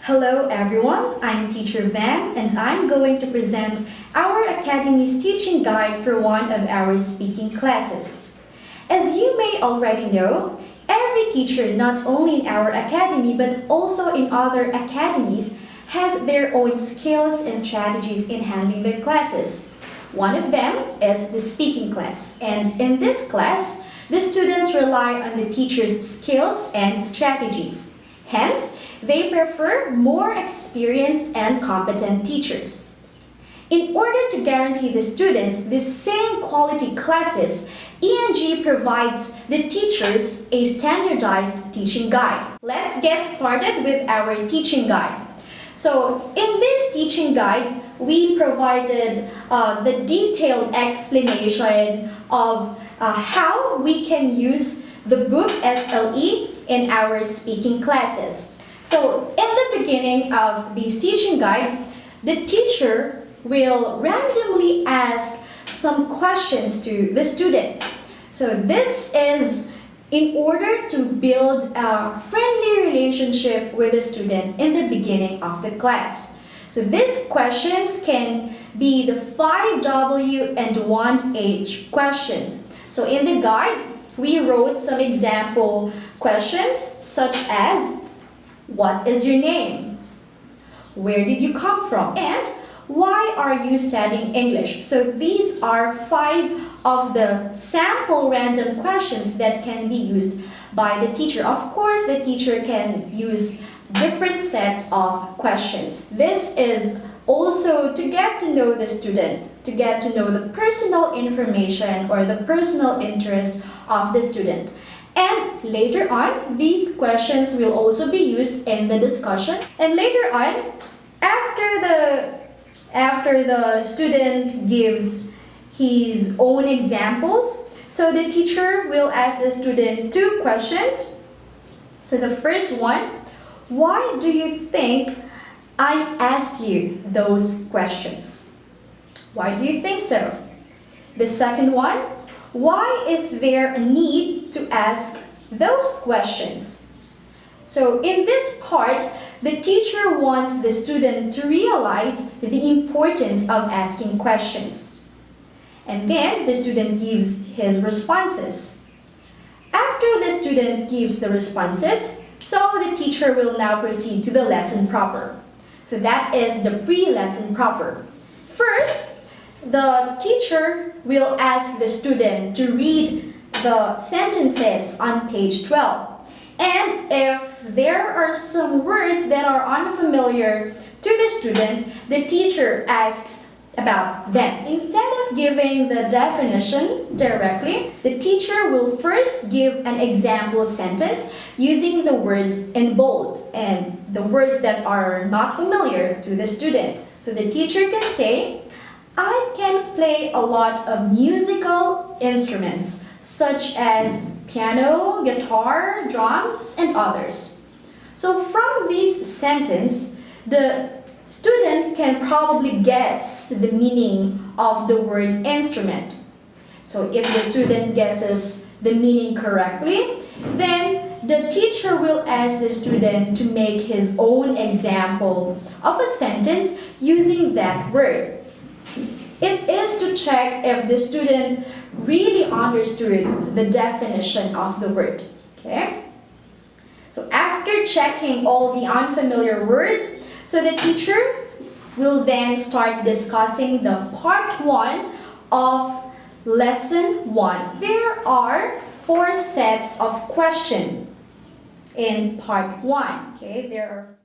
Hello everyone, I'm Teacher Van and I'm going to present our Academy's teaching guide for one of our speaking classes. As you may already know, every teacher not only in our academy but also in other academies has their own skills and strategies in handling their classes. One of them is the speaking class, and in this class, the students rely on the teacher's skills and strategies. Hence, they prefer more experienced and competent teachers. In order to guarantee the students the same quality classes, ENG provides the teachers a standardized teaching guide. Let's get started with our teaching guide. So, in this teaching guide, we provided the detailed explanation of how we can use the book SLE in our speaking classes. So, in the beginning of this teaching guide, the teacher will randomly ask some questions to the student. So, this is in order to build a friendly relationship with the student in the beginning of the class. So, these questions can be the 5W and 1H questions. So, in the guide, we wrote some example questions such as, what is your name? Where did you come from? And why are you studying English? So these are 5 of the sample random questions that can be used by the teacher. Of course, the teacher can use different sets of questions. This is also to get to know the student, to get to know the personal information or the personal interest of the student. And later on, these questions will also be used in the discussion. And later on, after the student gives his own examples, so the teacher will ask the student 2 questions. So the first one, why do you think I asked you those questions? Why do you think so? The second one, why is there a need to ask those questions? So in this part, the teacher wants the student to realize the importance of asking questions. And then the student gives his responses. After the student gives the responses, so the teacher will now proceed to the lesson proper. So that is the pre-lesson proper. First, the teacher will ask the student to read the sentences on page 12. And if there are some words that are unfamiliar to the student, the teacher asks about them. Instead of giving the definition directly, the teacher will first give an example sentence using the words in bold and the words that are not familiar to the student. So the teacher can say, I can play a lot of musical instruments such as piano, guitar, drums, and others. So from this sentence, the student can probably guess the meaning of the word instrument. So if the student guesses the meaning correctly, then the teacher will ask the student to make his own example of a sentence using that word. It is to check if the student really understood the definition of the word. Okay? So after checking all the unfamiliar words, so the teacher will then start discussing the part 1 of lesson 1. There are 4 sets of questions in part 1. Okay? There are